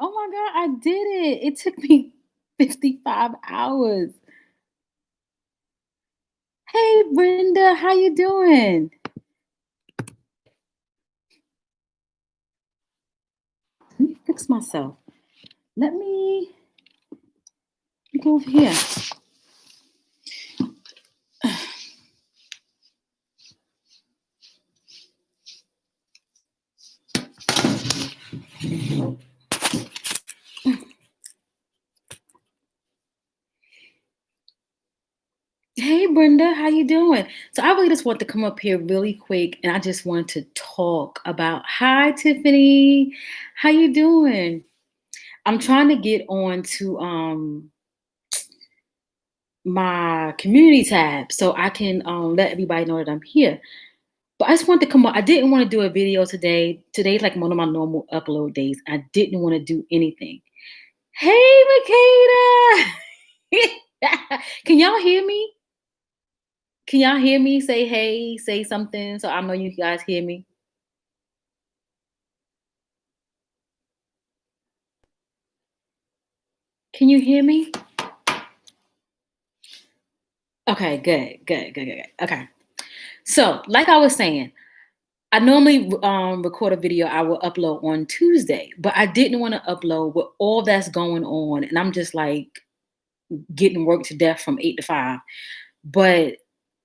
Oh my God, I did it. It took me 55 hours. Hey Brenda, how you doing? Let me fix myself. Let me go over here. Hey Brenda, how you doing? So I really just want to come up here really quick and I just want to talk about hi Tiffany. How you doing? I'm trying to get on to my community tab so I can let everybody know that I'm here. But I just wanted to come up. I didn't want to do a video today. Today's like one of my normal upload days. I didn't want to do anything. Hey, Makeda. Can y'all hear me? Can y'all hear me? Say hey, say something so I know you guys hear me. Can you hear me? Okay, good. Okay. So, like I was saying, I normally record a video I will upload on Tuesday, but I didn't want to upload with all that's going on. And I'm just like getting worked to death from 8 to 5. But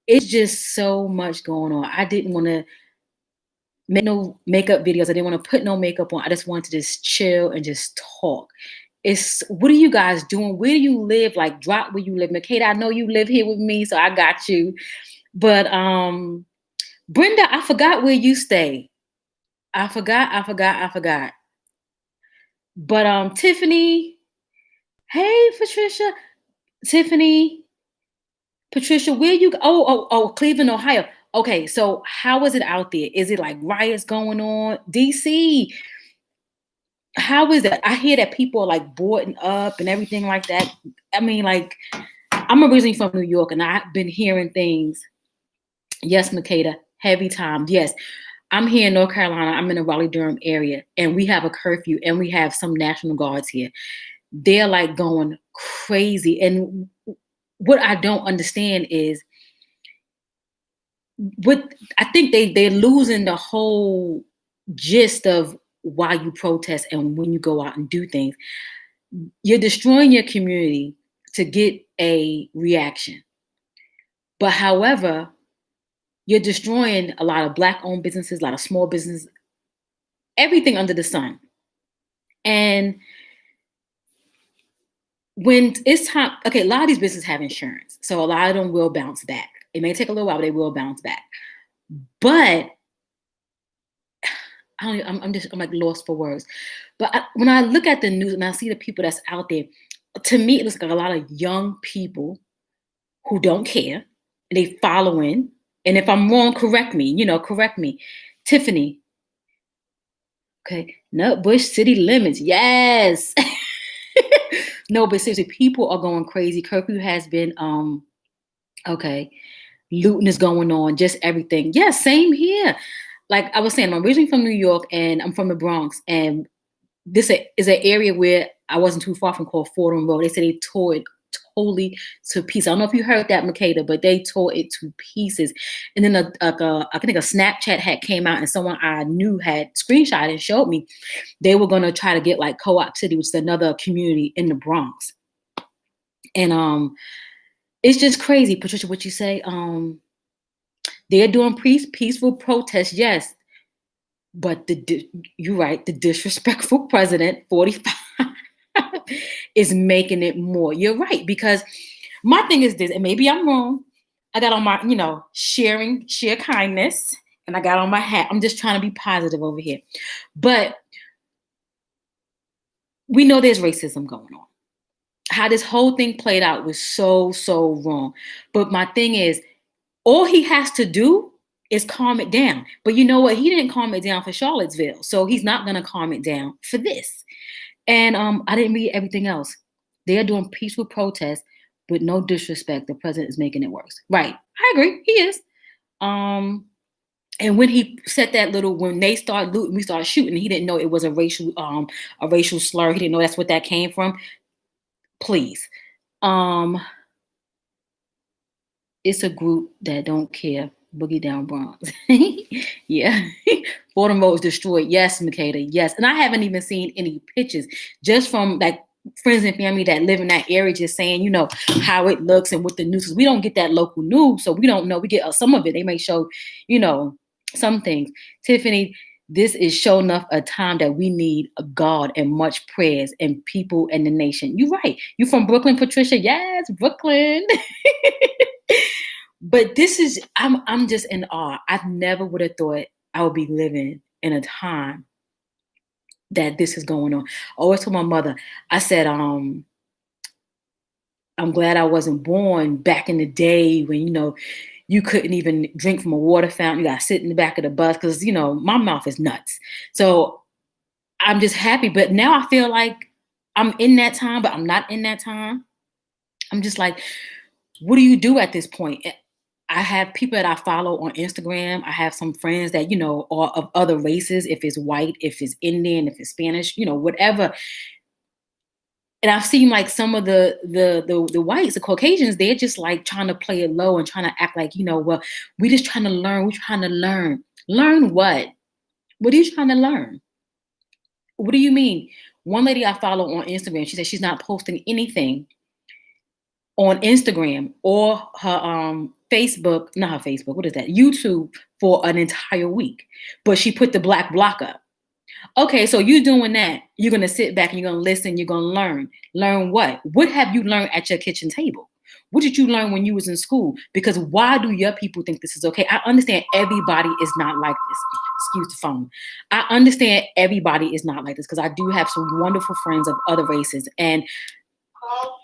it's just so much going on. I didn't want to make no makeup videos. I didn't want to put no makeup on. I just wanted to just chill and just talk. It's what are you guys doing? Where do you live? Like drop where you live. Makeda, I know you live here with me, so I got you. But Brenda, I forgot where you stay. I forgot. But Tiffany, hey Patricia. Tiffany, Patricia, where you oh, Cleveland, Ohio. Okay, so how is it out there? Is it like riots going on? DC, how is it? I hear that people are like boarding up and everything like that. I mean, like, I'm originally from New York and I've been hearing things. Yes, Makeda, heavy times. Yes. I'm here in North Carolina. I'm in the Raleigh-Durham area and we have a curfew and we have some National Guards here. They're like going crazy. And what I don't understand is what I think they're losing the whole gist of why you protest and when you go out and do things. You're destroying your community to get a reaction. But however, you're destroying a lot of black owned businesses, a lot of small businesses, everything under the sun. And when it's time, okay, a lot of these businesses have insurance. So a lot of them will bounce back. It may take a little while, but they will bounce back. But I'm like lost for words. But when I look at the news and I see the people that's out there, to me, it looks like a lot of young people who don't care. They following. And if I'm wrong, correct me, correct me. Tiffany. Okay. Nutbush city limits. Yes. No, but seriously, people are going crazy. Curfew has been, okay. Looting is going on, just everything. Yeah, same here. Like I was saying, I'm originally from New York and I'm from the Bronx. And this is an area where I wasn't too far from called Fordham Road. They said they tore it totally to pieces. I don't know if you heard that, Makeda, but they tore it to pieces. And then I think a Snapchat had came out and someone I knew had screenshot and showed me they were gonna try to get like Co-op City, which is another community in the Bronx. And it's just crazy, Patricia, what you say. They're doing peaceful protests, yes. But you're right, the disrespectful president, 45, is making it more. You're right, because my thing is this, and maybe I'm wrong. I got on my, share kindness, and I got on my hat. I'm just trying to be positive over here. But we know there's racism going on. How this whole thing played out was so, so wrong. But my thing is, all he has to do is calm it down. But you know what? He didn't calm it down for Charlottesville. So he's not going to calm it down for this. And I didn't read everything else. They are doing peaceful protests with no disrespect. The president is making it worse. Right. I agree. He is. And when he said that when they started looting, we started shooting. He didn't know it was a racial slur. He didn't know that's what that came from. Please, um, it's a group that don't care. Boogie Down Bronx. Yeah. Baltimore is destroyed. Yes, Makeda. Yes. And I haven't even seen any pictures just from like friends and family that live in that area just saying, how it looks and what the news is. We don't get that local news, so we don't know. We get some of it. They may show, some things. Tiffany, this is sure enough a time that we need a God and much prayers and people and the nation. You're right. You from Brooklyn, Patricia? Yes, Brooklyn. But I'm just in awe. I never would have thought I would be living in a time that this is going on. I always told my mother, I said, I'm glad I wasn't born back in the day when, you couldn't even drink from a water fountain. You got to sit in the back of the bus because, my mouth is nuts. So I'm just happy. But now I feel like I'm in that time, but I'm not in that time. I'm just like, what do you do at this point? I have people that I follow on Instagram. I have some friends that, are of other races, if it's white, if it's Indian, if it's Spanish, whatever. And I've seen like some of the whites, the Caucasians, they're just like trying to play it low and trying to act like, well, we're just trying to learn. We're trying to learn. Learn what? What are you trying to learn? What do you mean? One lady I follow on Instagram, she said she's not posting anything on Instagram or her Facebook, not her Facebook, what is that? YouTube for an entire week. But she put the black block up. Okay, so you doing that. You're going to sit back and you're going to listen. You're going to learn. Learn what? What have you learned at your kitchen table? What did you learn when you was in school? Because why do your people think this is okay? I understand everybody is not like this. Excuse the phone. I understand everybody is not like this because I do have some wonderful friends of other races. And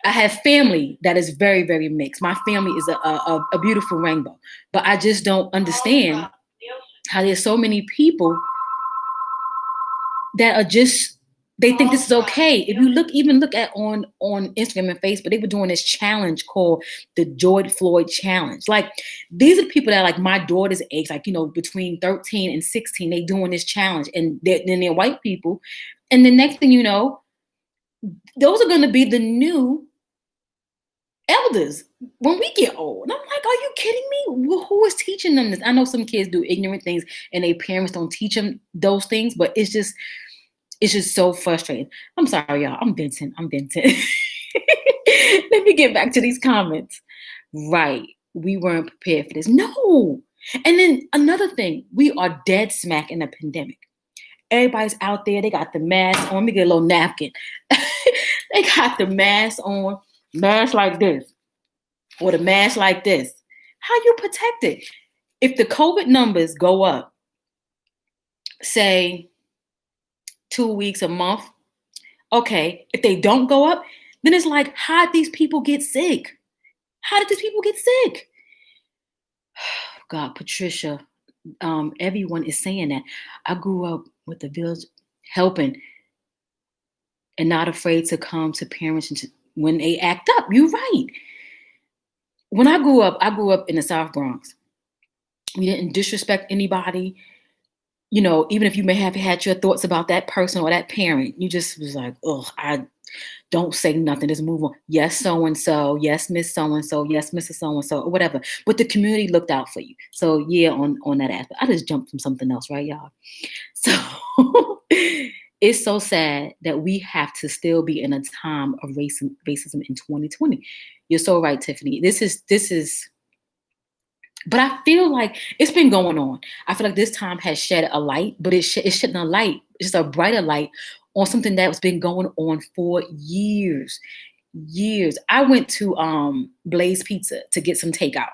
I have family that is very, very mixed. My family is a beautiful rainbow. But I just don't understand how there's so many people that are just, they think this is okay. If you look at on Instagram and Facebook, they were doing this challenge called the George Floyd challenge. Like these are people that are like my daughter's age, like, between 13 and 16, they doing this challenge and then they're white people. And the next thing you know, those are going to be the new elders when we get old. And I'm like, are you kidding me? Who is teaching them this? I know some kids do ignorant things and their parents don't teach them those things, but it's just so frustrating. I'm sorry, y'all. I'm venting. Let me get back to these comments. Right. We weren't prepared for this. No. And then another thing, we are dead smack in a pandemic. Everybody's out there. They got the mask on. Let me get a little napkin. They got the mask on, mask like this, or the mask like this. How you protect it? If the COVID numbers go up, say 2 weeks, a month, okay. If they don't go up, then it's like, how did these people get sick? How did these people get sick? God, Patricia, everyone is saying that. I grew up with the village helping and not afraid to come to parents when they act up. You're right. When I grew up in the South Bronx. We didn't disrespect anybody. Even if you may have had your thoughts about that person or that parent, you just was like, oh, I don't say nothing. Just move on. Yes, so-and-so. Yes, Miss so-and-so. Yes, Mrs. So-and-so, or whatever. But the community looked out for you. So yeah, on that aspect. I just jumped from something else, right, y'all? So it's so sad that we have to still be in a time of racism in 2020. You're so right, Tiffany. This is but I feel like it's been going on. I feel like this time has shed a light, but it's shedding a light, just a brighter light on something that's been going on for years. Years. I went to Blaze Pizza to get some takeout.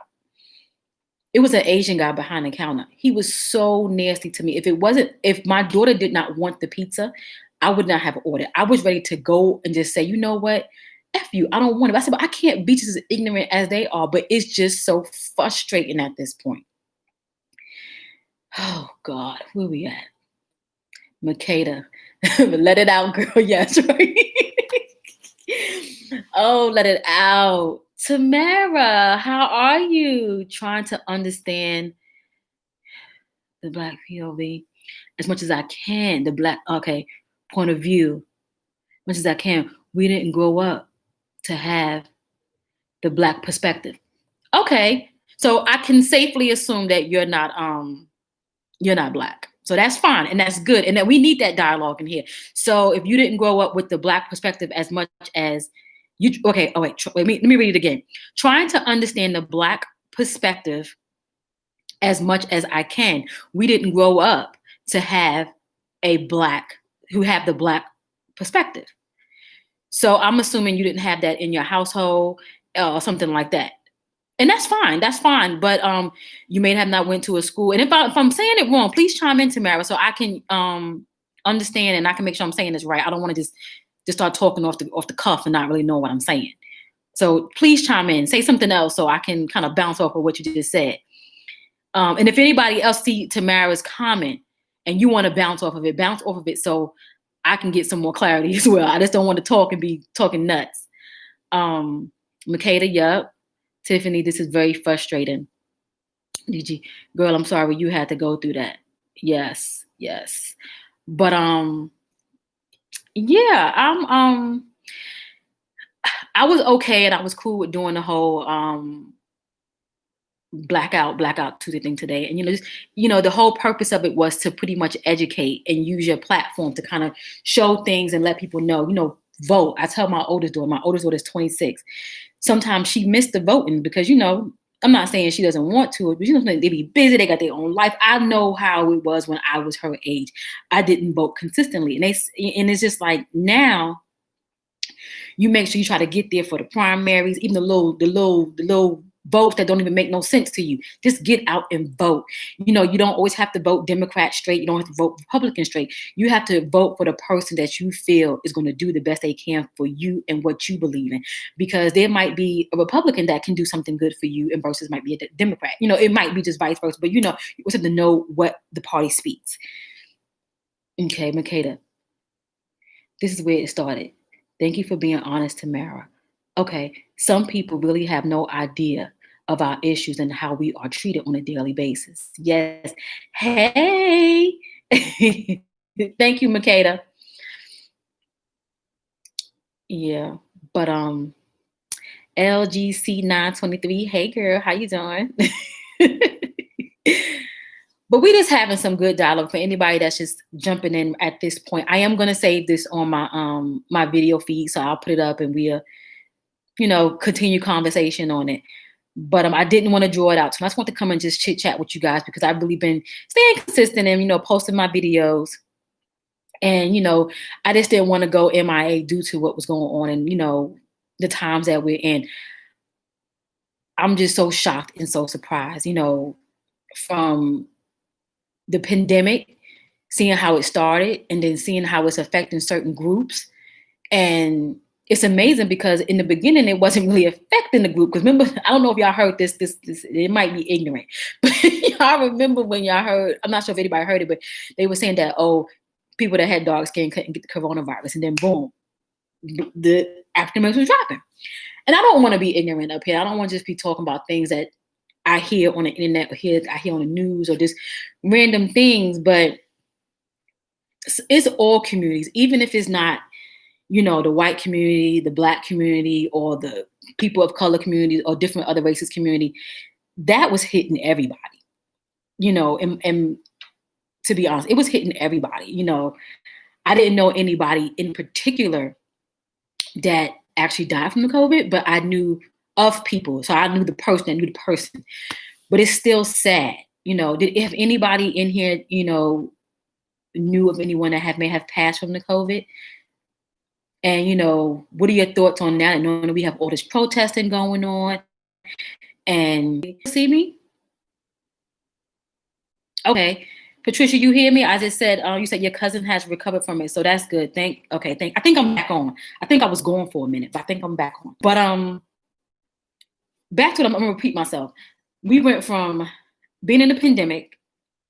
It was an Asian guy behind the counter. He was so nasty to me. If my daughter did not want the pizza, I would not have ordered. I was ready to go and just say, you know what? F you, I don't want it. I said, but I can't be just as ignorant as they are, but it's just so frustrating at this point. Oh God, where we at? Makeda, let it out, girl. Yes, right. Oh, let it out. Tamara, how are you? Trying to understand the Black POV as much as I can. The Black, okay, point of view, as much as I can. We didn't grow up to have the Black perspective. Okay, so I can safely assume that you're not Black. So that's fine and that's good. And that we need that dialogue in here. So if you didn't grow up with the Black perspective as much as you, okay, oh wait, let me read it again. Trying to understand the Black perspective as much as I can. We didn't grow up to have who have the Black perspective. So I'm assuming you didn't have that in your household or something like that. And that's fine. That's fine. But you may have not went to a school. And if I'm saying it wrong, please chime in, Tamara, so I can understand and I can make sure I'm saying this right. I don't want to just start talking off the cuff and not really know what I'm saying. So please chime in, say something else so I can kind of bounce off of what you just said. And if anybody else see Tamara's comment and you want to bounce off of it so I can get some more clarity as well. I just don't want to talk and be talking nuts. Makeda, yup. Tiffany, this is very frustrating. DG, girl, I'm sorry you had to go through that. Yes. But yeah, I was okay and I was cool with doing the whole blackout Tuesday thing today. And the whole purpose of it was to pretty much educate and use your platform to kind of show things and let people know, vote. I tell my oldest daughter is 26. Sometimes she missed the voting because, I'm not saying she doesn't want to, but they be busy. They got their own life. I know how it was when I was her age. I didn't vote consistently. And it's just like now you make sure you try to get there for the primaries, even the little votes that don't even make no sense to you. Just get out and vote. You don't always have to vote Democrat straight. You don't have to vote Republican straight. You have to vote for the person that you feel is going to do the best they can for you and what you believe in. Because there might be a Republican that can do something good for you and versus might be a Democrat. It might be just vice versa, but you have to know what the party speaks. Okay, Makeda. This is where it started. Thank you for being honest, Tamara. Okay, some people really have no idea of our issues and how we are treated on a daily basis. Yes. Hey. Thank you, Makeda. Yeah. But LGC 923. Hey girl, how you doing? But we just having some good dialogue for anybody that's just jumping in at this point. I am gonna save this on my video feed, so I'll put it up and we'll continue conversation on it. But I didn't want to draw it out. So I just want to come and just chit chat with you guys because I've really been staying consistent and, posting my videos. And, I just didn't want to go MIA due to what was going on and, the times that we're in. I'm just so shocked and so surprised, from the pandemic, seeing how it started and then seeing how it's affecting certain groups. And it's amazing because in the beginning, it wasn't really affecting the group. Because remember, I don't know if y'all heard this, it might be ignorant. But y'all remember when y'all heard, I'm not sure if anybody heard it, but they were saying that, people that had dark skin couldn't get the coronavirus. And then boom, the African Americans was dropping. And I don't want to be ignorant up here. I don't want to just be talking about things that I hear on the internet or I hear on the news or just random things. But it's all communities, even if it's not, the white community, the Black community, or the people of color community, or different other races community, that was hitting everybody, and to be honest, it was hitting everybody. I didn't know anybody in particular that actually died from the COVID, but I knew of people. So I knew the person, but it's still sad. If anybody in here, knew of anyone that may have passed from the COVID. And, what are your thoughts on that? I know we have all this protesting going on. And see me? Okay. Patricia, you hear me? I just said, you said your cousin has recovered from it. So that's good. I think I'm back on. I think I was gone for a minute, but I think I'm back on. But back to it, I'm going to repeat myself. We went from being in the pandemic,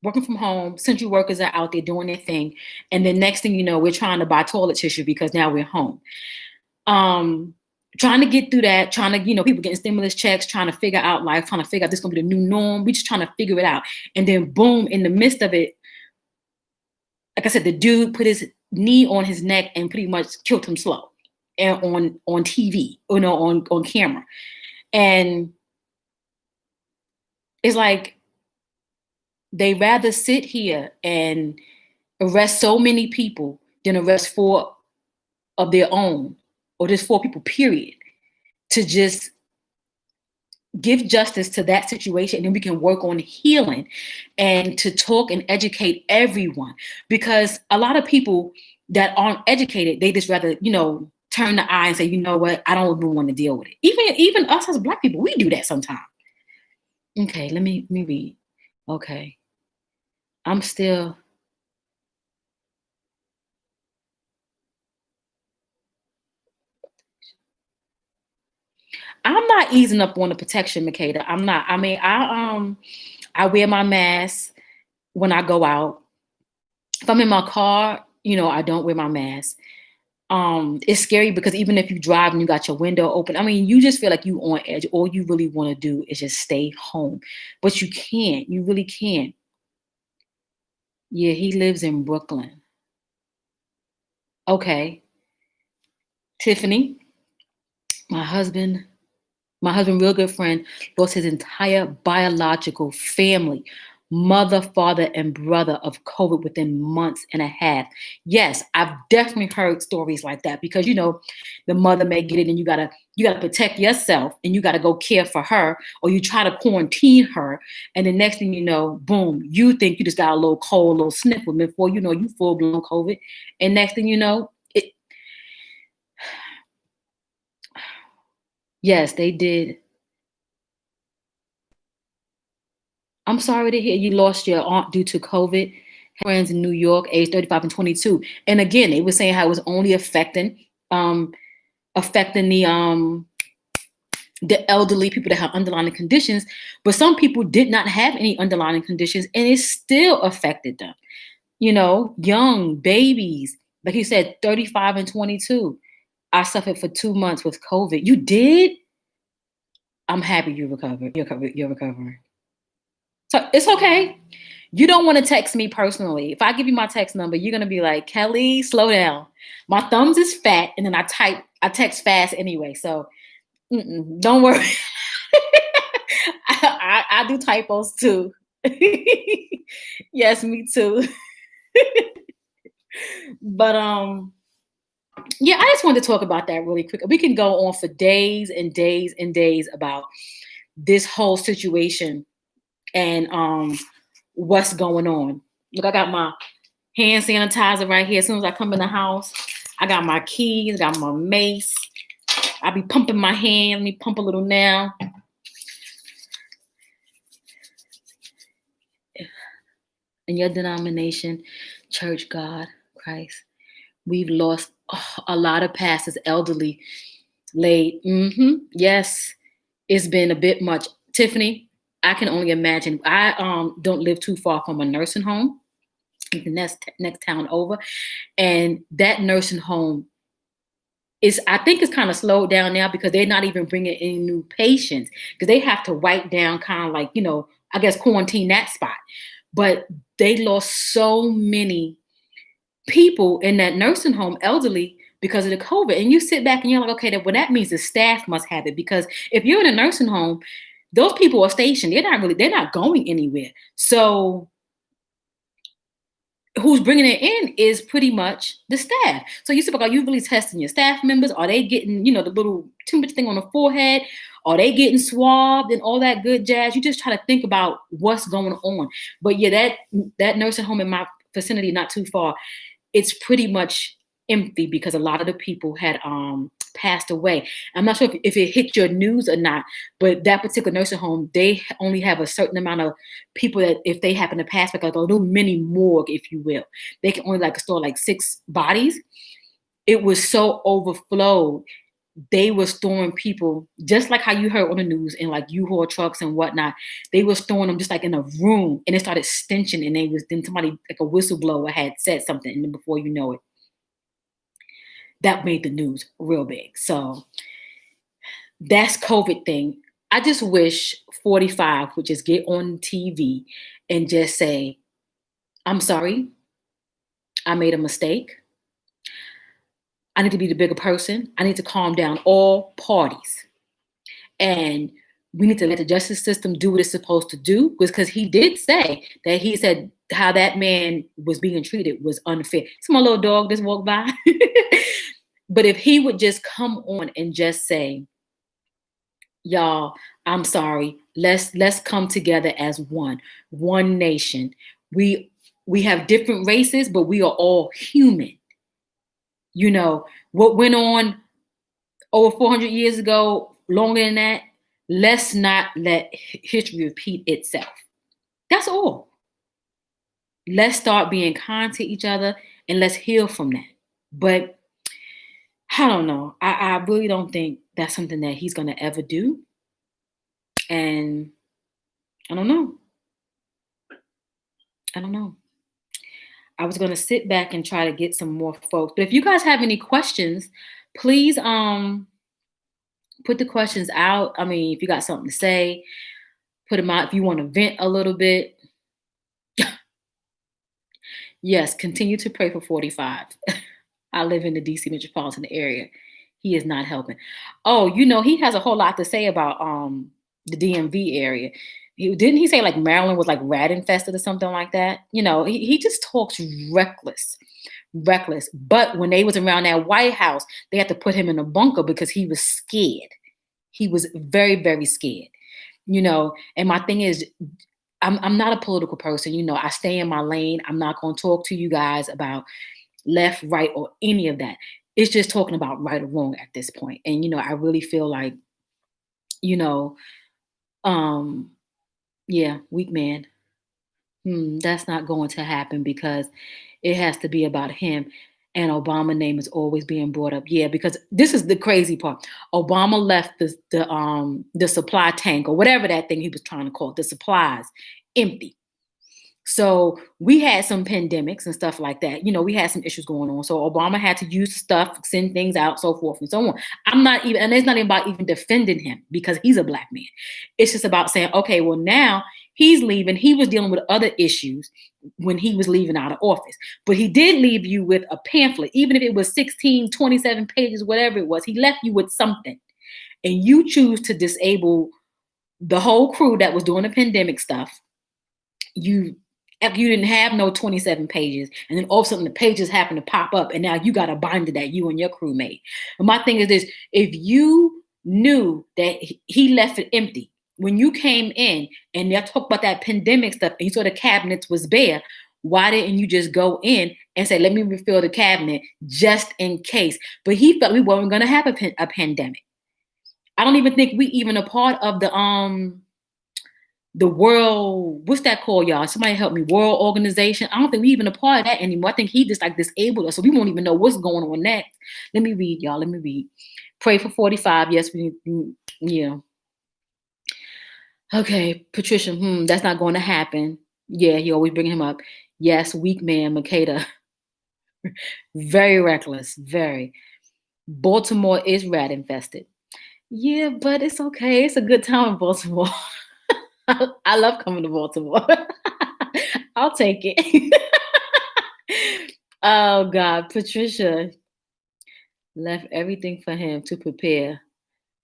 working from home, essential workers are out there doing their thing. And the next thing you know, we're trying to buy toilet tissue because now we're home. trying to get through that, trying to, people getting stimulus checks, trying to figure out life, trying to figure out this is going to be the new norm. We just trying to figure it out. And then boom, in the midst of it, like I said, the dude put his knee on his neck and pretty much killed him slow and on TV, on camera. And it's like, they rather sit here and arrest so many people than arrest 4 of their own, or just 4 people, period, to just give justice to that situation. And then we can work on healing and to talk and educate everyone. Because a lot of people that aren't educated, they just rather, turn the eye and say, you know what, I don't even want to deal with it. Even us as Black people, we do that sometimes. Okay, let me read. Okay. I'm not easing up on the protection, Makeda. I'm not. I mean, I wear my mask when I go out. If I'm in my car, I don't wear my mask. It's scary because even if you drive and you got your window open, I mean, you just feel like you on edge. All you really want to do is just stay home, but you can't. You really can't. Yeah, he lives in Brooklyn. Okay, Tiffany, my husband, real good friend, lost his entire biological family, mother, father, and brother of COVID within months and a half. Yes, I've definitely heard stories like that because the mother may get it and you gotta protect yourself and you gotta go care for her, or you try to quarantine her, and the next thing you know, boom, you think you just got a little cold, a little sniffle, before you know you full blown COVID, and next thing you know, yes, they did. I'm sorry to hear you lost your aunt due to COVID. Friends in New York, age 35 and 22. And again, they were saying how it was only affecting the elderly, people that have underlying conditions, but some people did not have any underlying conditions and it still affected them. Young babies, like you said, 35 and 22. I suffered for 2 months with COVID. You did? I'm happy you recovered. You're recovering. So it's okay. You don't want to text me personally. If I give you my text number, you're gonna be like, Kelly, slow down. My thumbs is fat, and then I text fast anyway. So don't worry. I do typos too. Yes, me too. But yeah, I just wanted to talk about that really quick. We can go on for days and days and days about this whole situation and what's going on. Look, I got my hand sanitizer right here. As soon as I come in the house, I got my keys, got my mace. I be pumping my hand. Let me pump a little now. In your denomination, church, God, Christ, we've lost a lot of pastors, elderly, late. Yes, it's been a bit much. Tiffany, I can only imagine. I don't live too far from a nursing home, the next town over, and that nursing home I think it's kind of slowed down now because they're not even bringing any new patients because they have to wipe down, kind of like, I guess quarantine that spot. But they lost so many people in that nursing home, elderly, because of the COVID. And you sit back and you're like, okay, well, that means the staff must have it, because if you're in a nursing home, those people are stationed. They're not going anywhere. So who's bringing it in is pretty much the staff. So you said, are you really testing your staff members? Are they getting, the little temperature thing on the forehead? Are they getting swabbed and all that good jazz? You just try to think about what's going on. But yeah, that nursing home in my vicinity, not too far, it's pretty much empty because a lot of the people had passed away. I'm not sure if it hit your news or not, but that particular nursing home, they only have a certain amount of people that if they happen to pass, like a little mini morgue, if you will, they can only store 6 bodies. It was so overflowed. They were storing people just like how you heard on the news in U-Haul trucks and whatnot. They were storing them just in a room, and it started stenching. And then somebody like a whistleblower had said something, and then before you know it, that made the news real big. So That's COVID thing. I just wish 45 would just get on TV and just say, I'm sorry, I made a mistake. I need to be the bigger person. I need to calm down all parties. And we need to let the justice system do what it's supposed to do. Because he did say that he said how that man was being treated was unfair. It's my little dog just walked by. But if he would just come on and just say, y'all, I'm sorry. Let's come together as one nation. We have different races, but we are all human. You know, what went on over 400 years ago, longer than that, let's not let history repeat itself. That's all. Let's start being kind to each other and let's heal from that. But I don't know. I really don't think that's something that he's going to ever do. And I don't know. I don't know. I was going to sit back and try to get some more folks. But if you guys have any questions, please put the questions out. I mean, if you got something to say, put them out. If you want to vent a little bit, yes, continue to pray for 45. I live in the DC metropolitan area. He is not helping. Oh, he has a whole lot to say about the DMV area. Didn't he say like Maryland was like rat infested or something like that? He just talks reckless. But when they was around that White House, they had to put him in a bunker because he was scared. He was very, very scared. And my thing is, I'm not a political person. I stay in my lane. I'm not going to talk to you guys about left, right, or any of that. It's just talking about right or wrong at this point. And, I really feel like, yeah, weak man. That's not going to happen because it has to be about him. And Obama name is always being brought up. Yeah, because this is the crazy part. Obama left the supply tank or whatever that thing he was trying to call it, the supplies, empty. So we had some pandemics and stuff like that. We had some issues going on. So Obama had to use stuff, send things out, so forth and so on. And it's not even about even defending him because he's a black man. It's just about saying, okay, well, now he's leaving. He was dealing with other issues when he was leaving out of office. But he did leave you with a pamphlet, even if it was 16, 27 pages, whatever it was. He left you with something. And you choose to disable the whole crew that was doing the pandemic stuff. You didn't have no 27 pages, and then all of a sudden the pages happen to pop up, and now you got a binder that you and your crew made. And my thing is this: if you knew that he left it empty when you came in, and they talk about that pandemic stuff, and you saw the cabinets was bare, why didn't you just go in and say, "Let me refill the cabinet just in case"? But he felt we weren't going to have a pandemic. I don't even think we even a part of the world, what's that called, y'all? Somebody help me. World Organization. I don't think we even a part of that anymore. I think he just like disabled us, so we won't even know what's going on next. Let me read, y'all. Let me read. Pray for 45. Yes, yeah. Okay, Patricia. That's not going to happen. Yeah, he always bring him up. Yes, weak man, Makeda. Very reckless. Very. Baltimore is rat infested. Yeah, but it's okay. It's a good time in Baltimore. I love coming to Baltimore. I'll take it. Oh God, Patricia left everything for him to prepare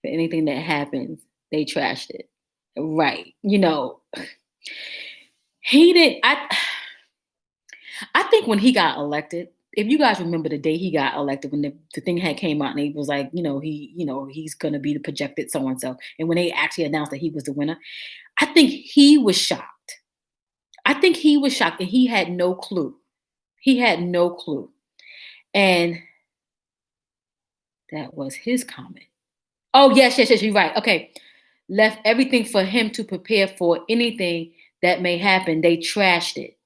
for anything that happens. They trashed it. Right. He did. I think when he got elected, if you guys remember the day he got elected, when the thing had came out and he was like, he's gonna be the projected so and so. And when they actually announced that he was the winner, I think he was shocked. And he had no clue. He had no clue. And that was his comment. Oh, yes, you're right. Okay. Left everything for him to prepare for anything that may happen. They trashed it.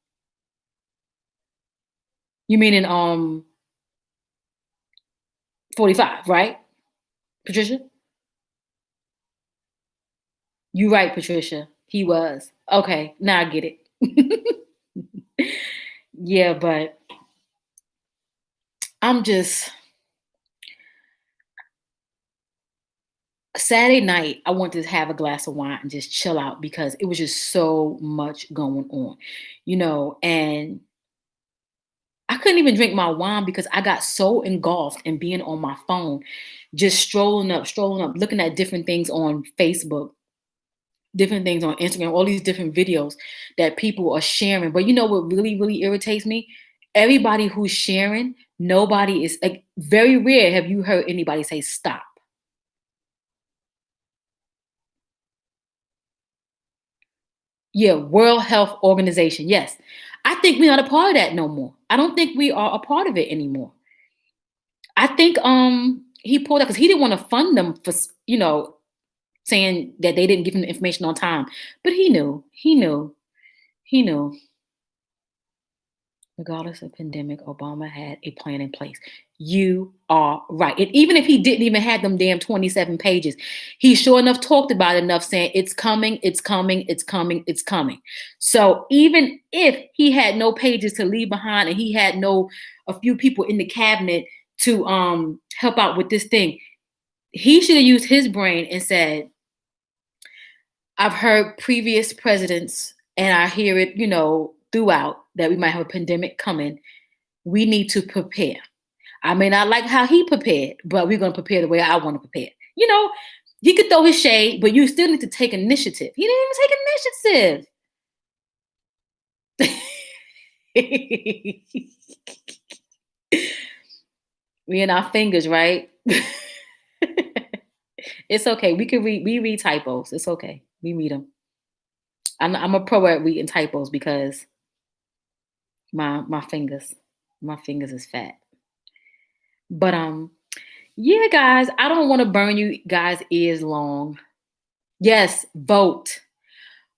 You mean in 45, right? Patricia? You right, Patricia. He was. Okay, now I get it. Yeah, but Saturday night, I wanted to have a glass of wine and just chill out because it was just so much going on, and I couldn't even drink my wine because I got so engulfed in being on my phone, just strolling up, looking at different things on Facebook, different things on Instagram, all these different videos that people are sharing. But you know what really, really irritates me? Everybody who's sharing, nobody is like very rare have you heard anybody say stop. Yeah, World Health Organization. Yes. I think we're not a part of that no more. I don't think we are a part of it anymore. I think he pulled out because he didn't want to fund them for saying that they didn't give him the information on time. But he knew. He knew. He knew. Regardless of pandemic, Obama had a plan in place. You are right. And even if he didn't even have them damn 27 pages, he sure enough talked about it enough saying it's coming, it's coming, it's coming, it's coming. So even if he had no pages to leave behind and he had a few people in the cabinet to help out with this thing, he should have used his brain and said, I've heard previous presidents and I hear it, throughout that we might have a pandemic coming. We need to prepare. I may not like how he prepared, but we're going to prepare the way I want to prepare. He could throw his shade, but you still need to take initiative. He didn't even take initiative. We in our fingers, right? It's okay. We read typos. It's okay. We read them. I'm a pro at reading typos because my fingers is fat. But yeah, guys, I don't want to burn you guys' ears long. Yes, vote.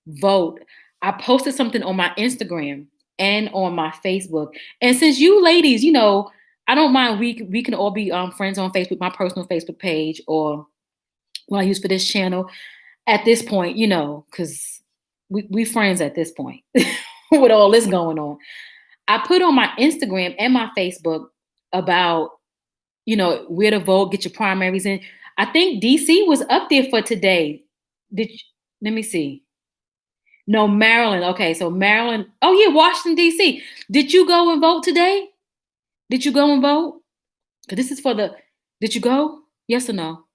Vote. I posted something on my Instagram and on my Facebook. And since you ladies, I don't mind we can all be friends on Facebook, my personal Facebook page, or what I use for this channel at this point, because we friends at this point with all this going on. I put on my Instagram and my Facebook about where to vote, get your primaries in. I think DC was up there for today. Let me see. No, Maryland. Okay, so Maryland. Oh yeah, Washington DC. Did you go and vote today? Did you go and vote? Because this is for the. Did you go? Yes or no?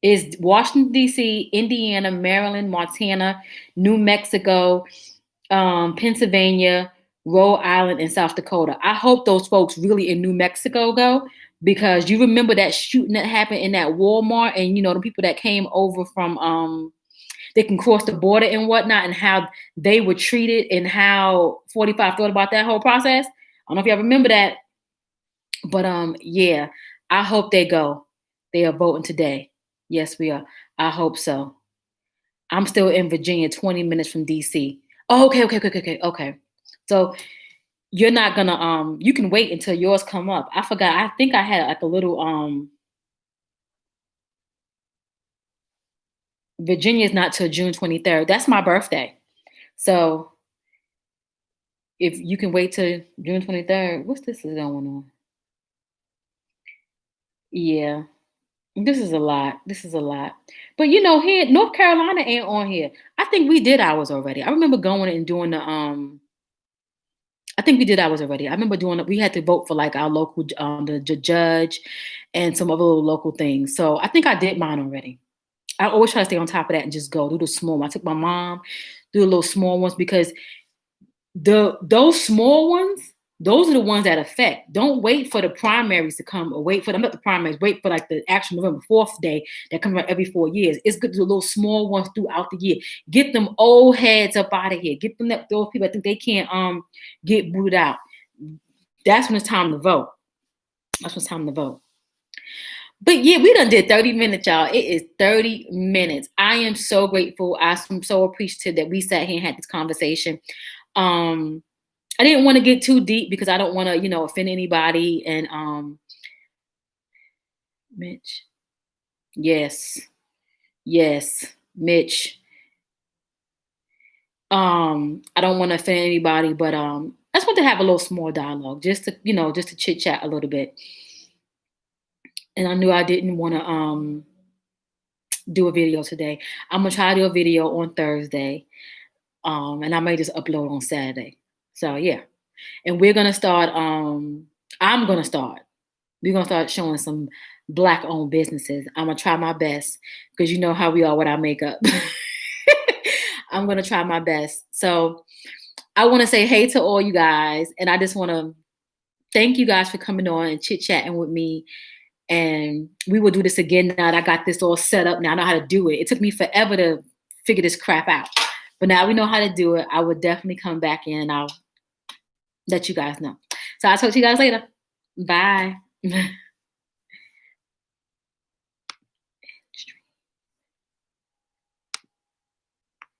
Is Washington DC, Indiana, Maryland, Montana, New Mexico, Pennsylvania, Rhode Island, and South Dakota. I hope those folks really in New Mexico go, because you remember that shooting that happened in that Walmart, and the people that came over from they can cross the border and whatnot, and how they were treated, and how 45 thought about that whole process. I don't know if y'all remember that, but yeah, I hope they go. They are voting today. Yes, we are. I hope so. I'm still in Virginia, 20 minutes from DC. Oh, okay. So you're not gonna you can wait until yours come up. I forgot. I think I had like a little Virginia's not till June 23rd. That's my birthday. So if you can wait till June 23rd, what's this is going on? Yeah. This is a lot. This is a lot. But here, North Carolina ain't on here. I think we did ours already. I remember going and doing the I think we did ours already. I remember doing it. We had to vote for like our local the judge and some other little local things. So I think I did mine already. I always try to stay on top of that and just go do the small one. I took my mom, do the little small ones, because those small ones, those are the ones that affect. Don't wait for the primaries to come, or wait for them, not the primaries, wait for like the actual November 4th day that comes out every 4 years. It's good to do little small ones throughout the year. Get them old heads up out of here. Get them those people that think they can't get booted out. That's when it's time to vote. That's when it's time to vote. But yeah, we done did 30 minutes, y'all. It is 30 minutes. I am so grateful. I'm so appreciative that we sat here and had this conversation. I didn't want to get too deep because I don't want to, offend anybody. And Mitch. Yes. Mitch. I don't want to offend anybody, but I just want to have a little small dialogue, just to chit chat a little bit. And I knew I didn't want to do a video today. I'm gonna try to do a video on Thursday. And I may just upload on Saturday. So yeah. And we're gonna start, I'm gonna start. We're gonna start showing some black owned businesses. I'm gonna try my best because you know how we are with our makeup. I'm gonna try my best. So I want to say hey to all you guys, and I just want to thank you guys for coming on and chit chatting with me. And we will do this again now that I got this all set up. Now I know how to do it. It took me forever to figure this crap out, but now we know how to do it. I would definitely come back in and I'll let you guys know. So I'll talk to you guys later. Bye.